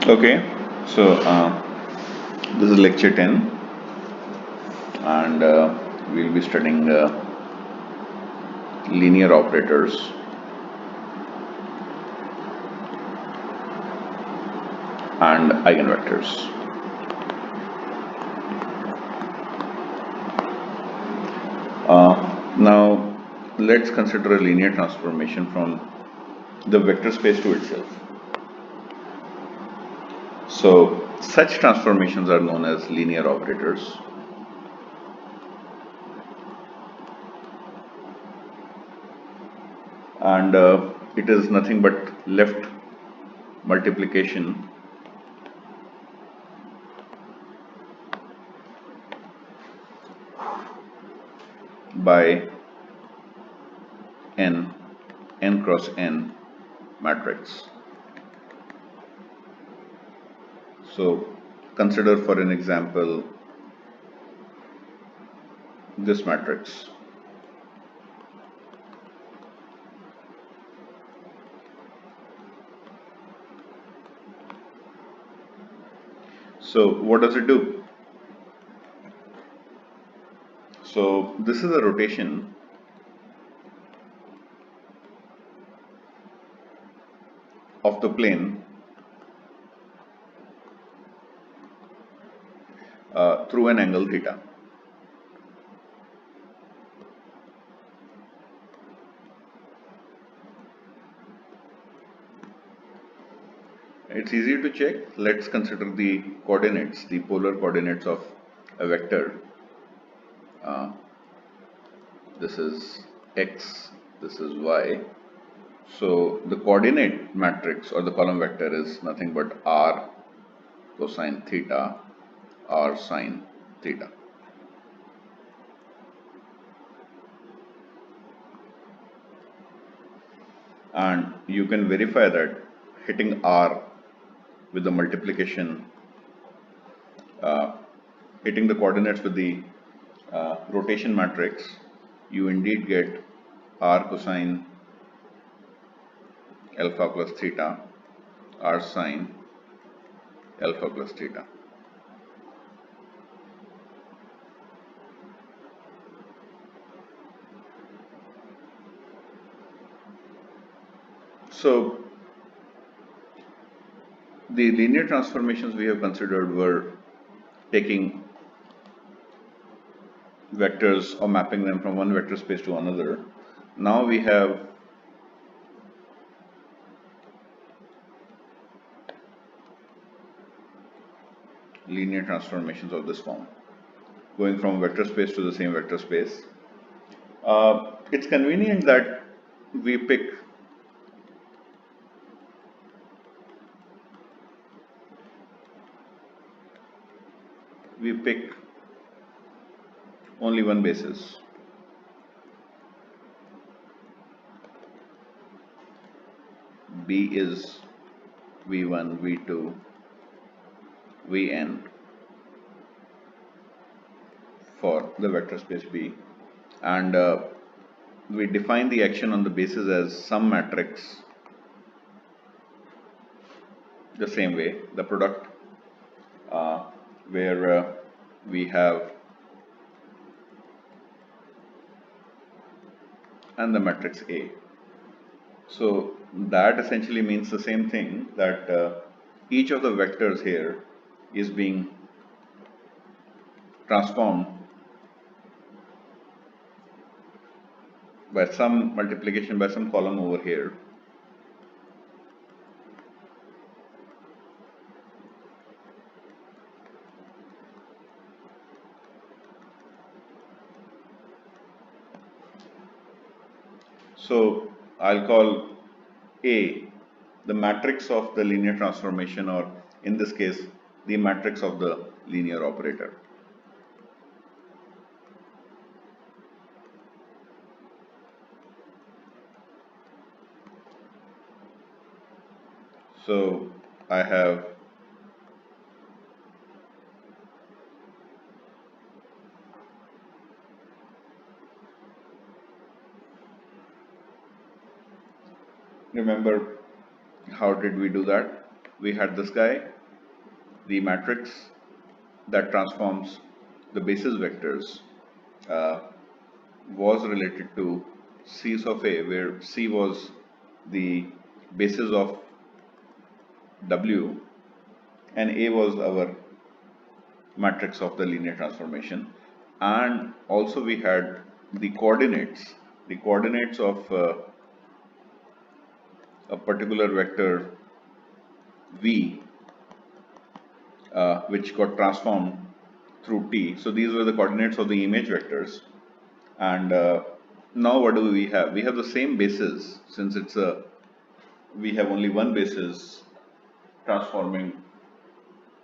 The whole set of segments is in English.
Okay, so this is lecture 10, and we'll be studying linear operators and eigenvectors. Now, let's consider a linear transformation from the vector space to itself. So, such transformations are known as linear operators. And it is nothing but left multiplication by n cross n matrix. So consider for an example this matrix. So what does it do? So this is a rotation of the plane through an angle theta. It's easy to check. Let's consider the coordinates, the polar coordinates of a vector. This is x, this is y. So the coordinate matrix or the column vector is nothing but r cosine theta, r sine theta. And you can verify that hitting r with the multiplication, hitting the coordinates with the rotation matrix, you indeed get r cosine alpha plus theta, r sine alpha plus theta. So the linear transformations we have considered were taking vectors or mapping them from one vector space to another. Now we have linear transformations of this form, going from vector space to the same vector space. It's convenient that we pick only one basis. B is V1, V2, Vn for the vector space B, and we define the action on the basis as some matrix the same way, the product where we have and the matrix A. So that essentially means the same thing, that each of the vectors here is being transformed by some multiplication by some column over here. So I'll call A the matrix of the linear transformation, or in this case the matrix of the linear operator. So I have remember how did we do that? We had this guy the matrix that transforms the basis vectors uh, was related to C's of A, where C was the basis of W and A was our matrix of the linear transformation. And also we had the coordinates of a particular vector V, which got transformed through T. So these were the coordinates of the image vectors. And now what do we have? We have the same basis, since we have only one basis transforming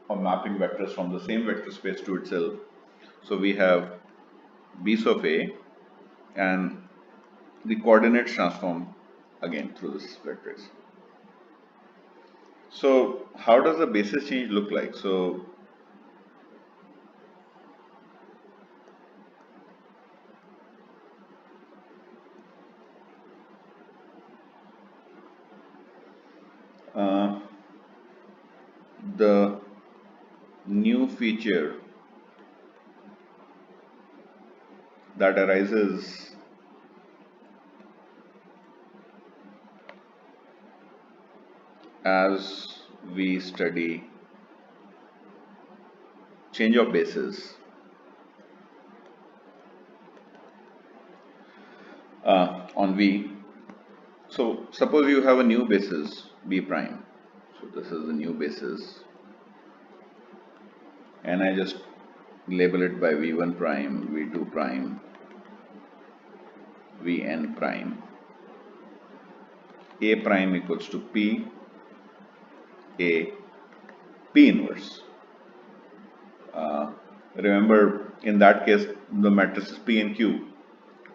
or mapping vectors from the same vector space to itself. So we have B's of A and the coordinates transform again through this vectors. So how does the basis change look like? So uh, the new feature that arises as we study change of basis on V. So suppose you have a new basis B prime. So this is the new basis and I just label it by V1 prime, V2 prime, Vn prime. A prime equals to P, A, P inverse. Remember, in that case, the matrices P and Q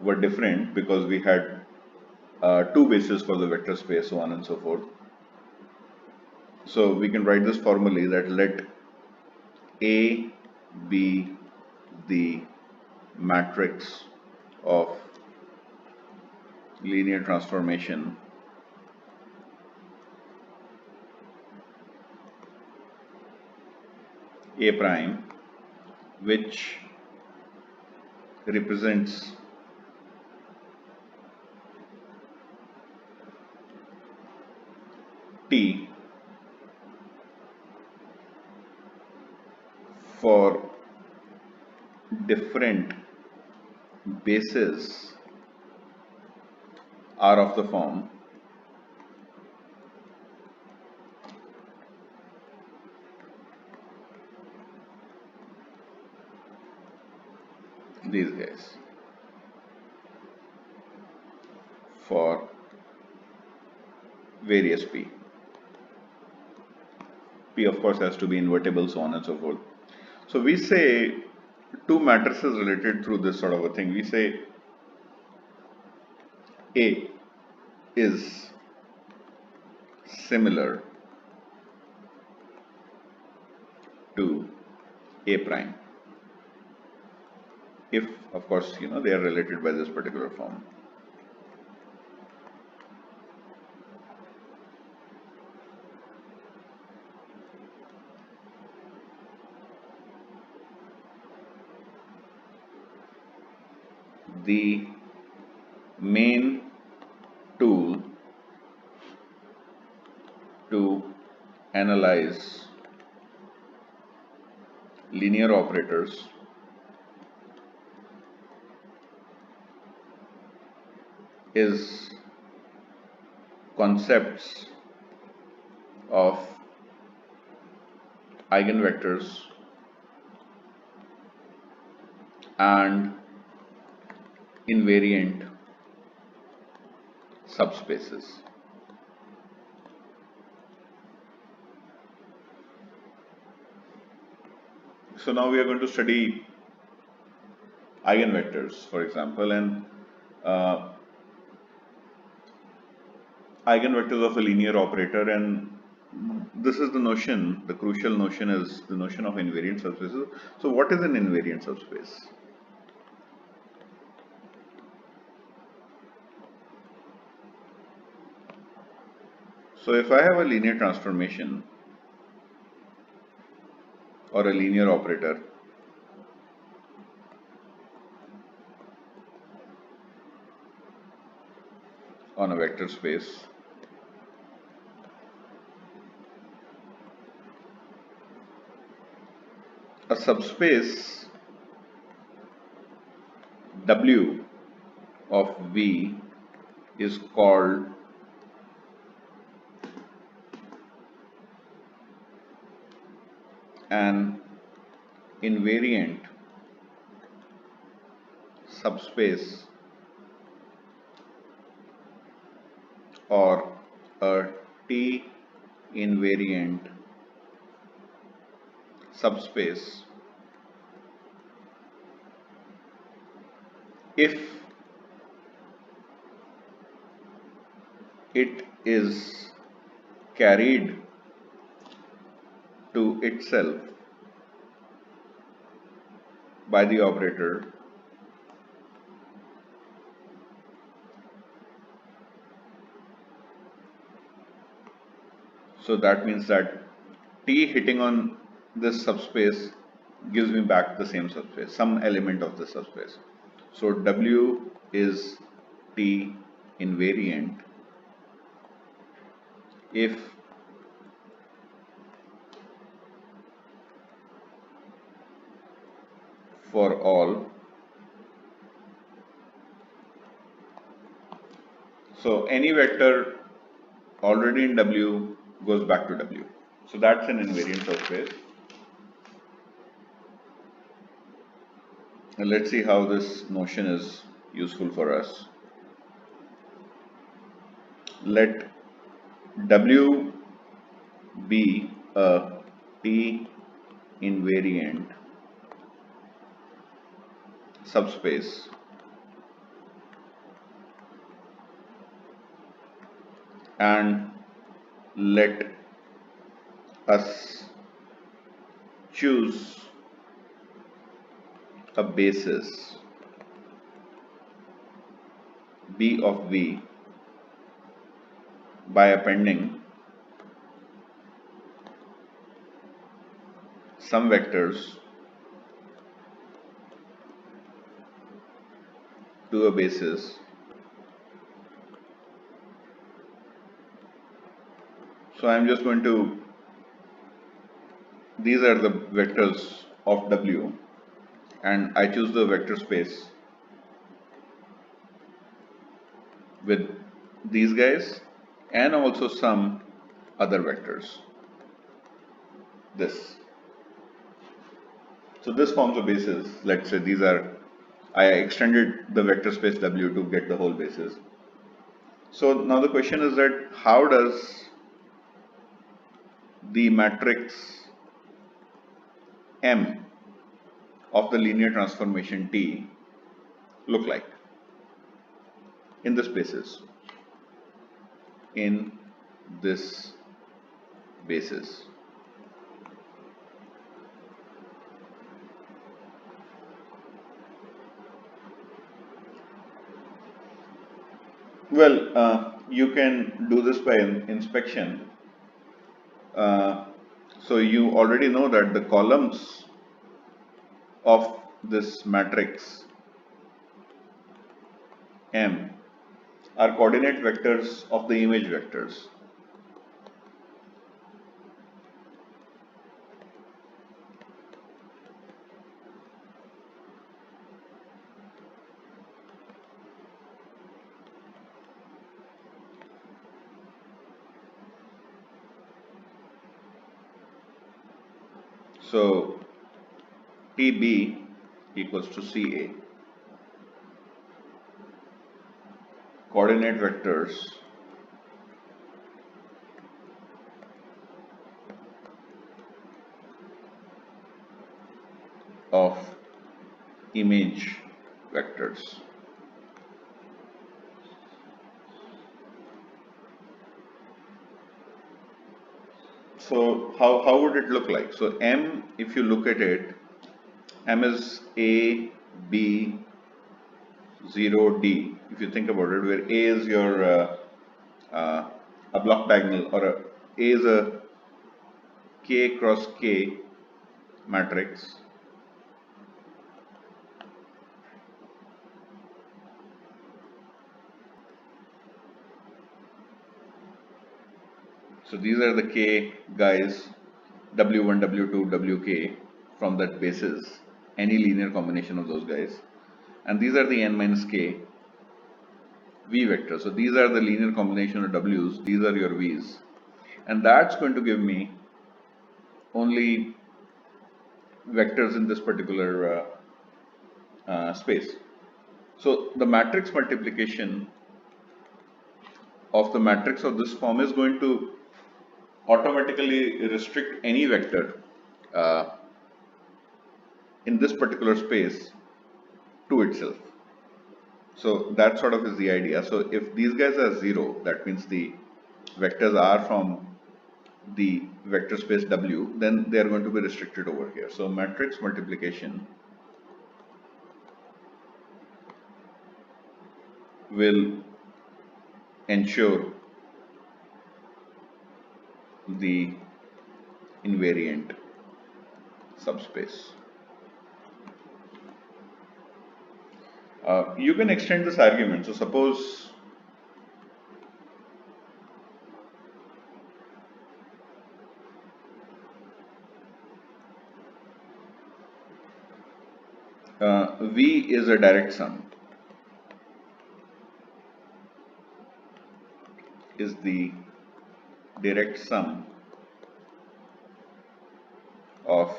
were different because we had two bases for the vector space, so on and so forth. So we can write this formally that let A be the matrix of linear transformation A prime, which represents T for different bases are of the form these guys for various P. P of course has to be invertible, so on and so forth. So we say two matrices related through this sort of a thing. We say A is similar to A prime if of course they are related by this particular form. The main tool to analyze linear operators is concepts of eigenvectors and invariant subspaces. So now we are going to study eigenvectors, for example, and eigenvectors of a linear operator, and this is the notion, the crucial notion is the notion of invariant subspaces. So what is an invariant subspace? So if I have a linear transformation or a linear operator on a vector space, a subspace W of V is called an invariant subspace or a T invariant subspace if it is carried to itself by the operator so that means that T hitting on this subspace gives me back the same subspace, some element of the subspace. So W is T invariant if for all. So any vector already in W goes back to W. So that's an invariant subspace. And let's see how this notion is useful for us. Let W be a T invariant subspace and let us choose a basis B of V by appending some vectors to a basis. So I'm just going to, these are the vectors of W and I choose the vector space with these guys and also some other vectors. This. So this forms a basis. Let's say these are, I extended the vector space W to get the whole basis. So now the question is that how does the matrix M of the linear transformation T look like in the spaces, in this basis? Well, you can do this by inspection. So you already know that the columns of this matrix M are coordinate vectors of the image vectors. So TB equals to CA, coordinate vectors of image vectors. So how would it look like? So M, if you look at it, M is A, B, 0, D. If you think about it, where A is your a block diagonal, or A is a K cross K matrix so these are the k guys w1 w2 wk from that basis, any linear combination of those guys, and these are the n minus k v vectors. So these are the linear combination of w's, these are your v's, and that's going to give me only vectors in this particular space. So the matrix multiplication of the matrix of this form is going to automatically restrict any vector uh, in this particular space to itself. So that sort of is the idea. So if these guys are 0, that means the vectors are from the vector space W, then they are going to be restricted over here. So matrix multiplication will ensure the invariant subspace. You can extend this argument. So suppose V is a direct sum, is the direct sum of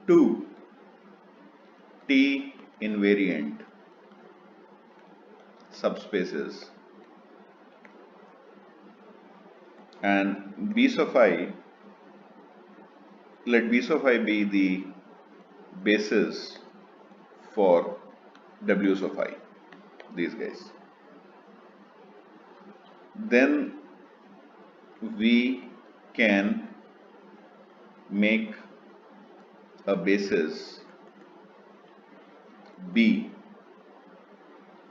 two T invariant subspaces, and B sub I, let B sub I be the basis for W sub I, these guys. Then we can make a basis B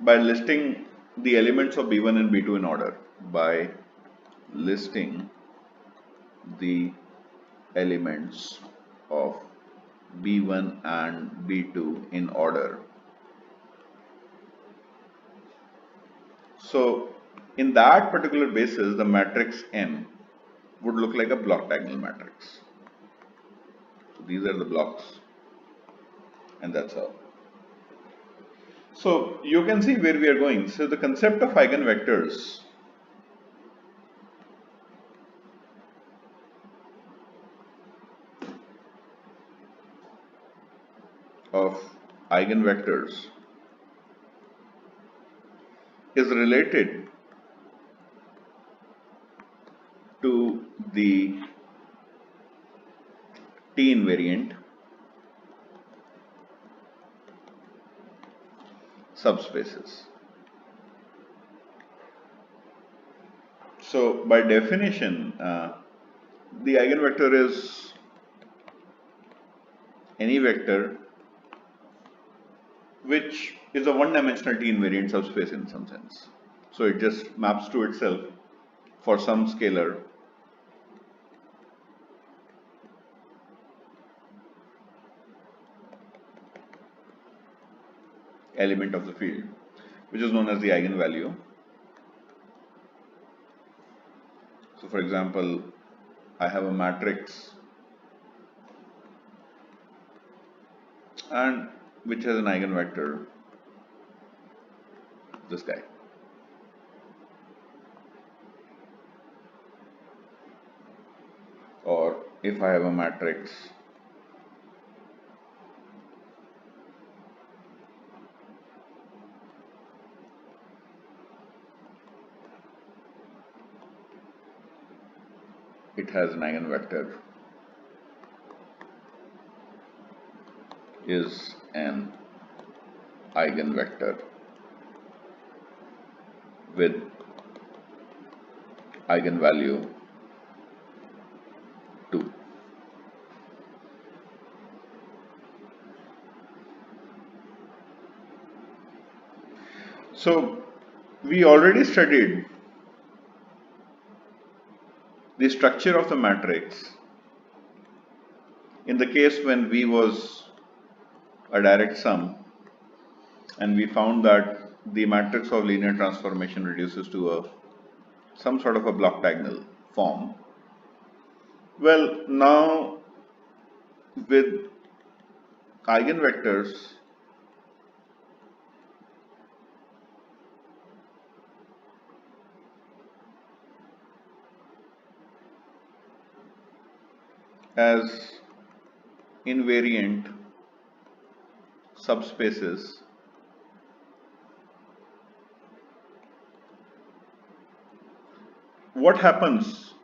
by listing the elements of B1 and B2 in order, by listing the elements of B1 and B2 in order. So in that particular basis, the matrix M would look like a block diagonal matrix. So these are the blocks, and that's all. So you can see where we are going. So the concept of eigenvectors is related to the T invariant subspaces. So by definition, the eigenvector is any vector which is a one-dimensional T invariant subspace in some sense. So it just maps to itself for some scalar element of the field, which is known as the eigenvalue. So for example, I have a matrix and which has an eigenvector, this guy. Or if I have a matrix it has an eigenvector is an eigenvector with eigenvalue 2. So we already studied the structure of the matrix in the case when V was a direct sum and we found that the matrix of linear transformation reduces to some sort of a block diagonal form. Well, now with eigenvectors, as invariant subspaces, what happens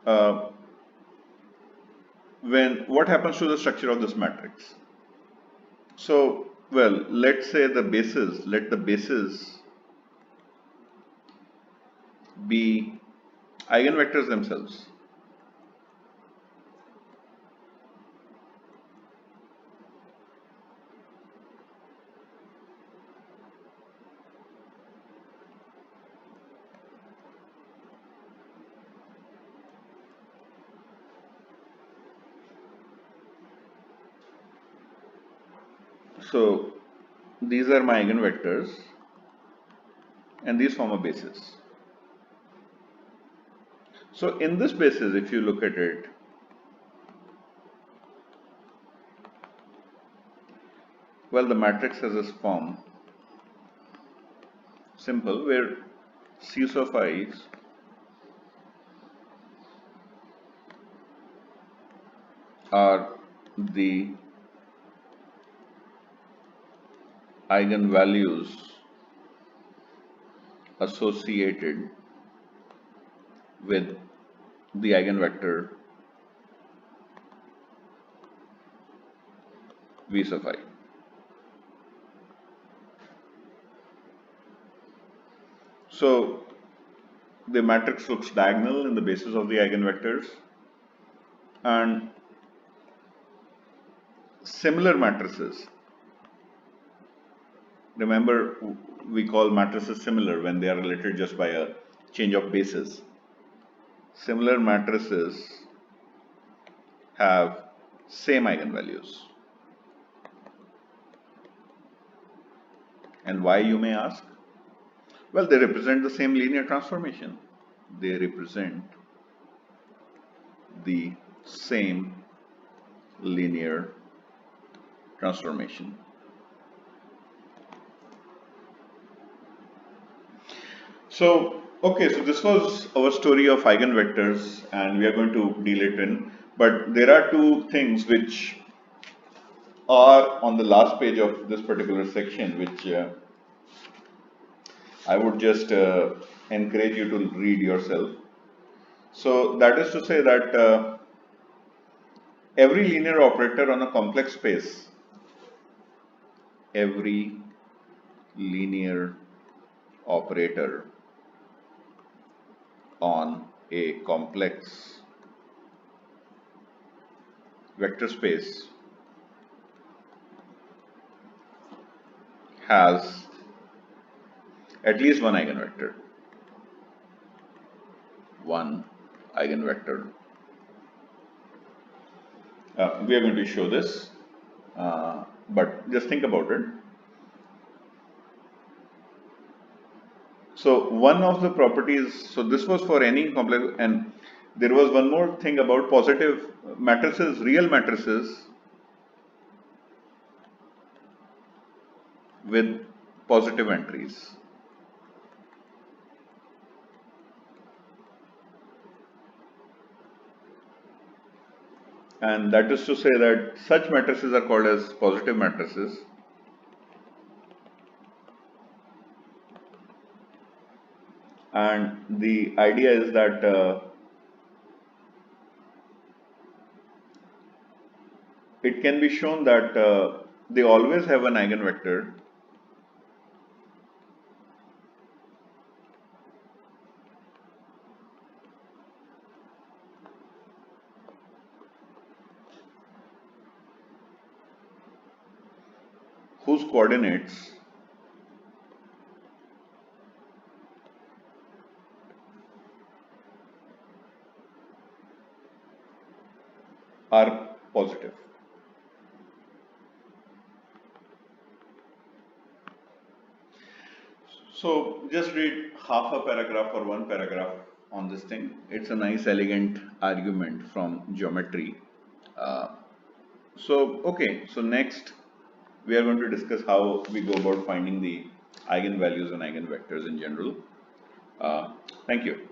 what happens to the structure of this matrix? So, well, let's say let the bases be eigenvectors themselves. So, these are my eigenvectors and these form a basis. So, in this basis, if you look at it, well, the matrix has this form, simple, where C sub i's are the eigenvalues associated with the eigenvector V sub I. So the matrix looks diagonal in the basis of the eigenvectors, and similar matrices, remember we call matrices similar when they are related just by a change of basis. Similar matrices have same eigenvalues. And why, you may ask? Well, they represent the same linear transformation. They represent the same linear transformation. So, okay, so this was our story of eigenvectors and we are going to deal it in. But there are two things which are on the last page of this particular section, which I would just encourage you to read yourself. So that is to say that every linear operator on a complex space, every linear operator on a complex vector space has at least one eigenvector. One eigenvector. We are going to show this, but just think about it. So one of the properties, so this was for any complex, and there was one more thing about positive matrices, real matrices with positive entries. And that is to say that such matrices are called as positive matrices. And the idea is that it can be shown that they always have an eigenvector whose coordinates are positive. So just read half a paragraph or one paragraph on this thing. It's a nice, elegant argument from geometry. Uh, so next we are going to discuss how we go about finding the eigenvalues and eigenvectors in general. Thank you.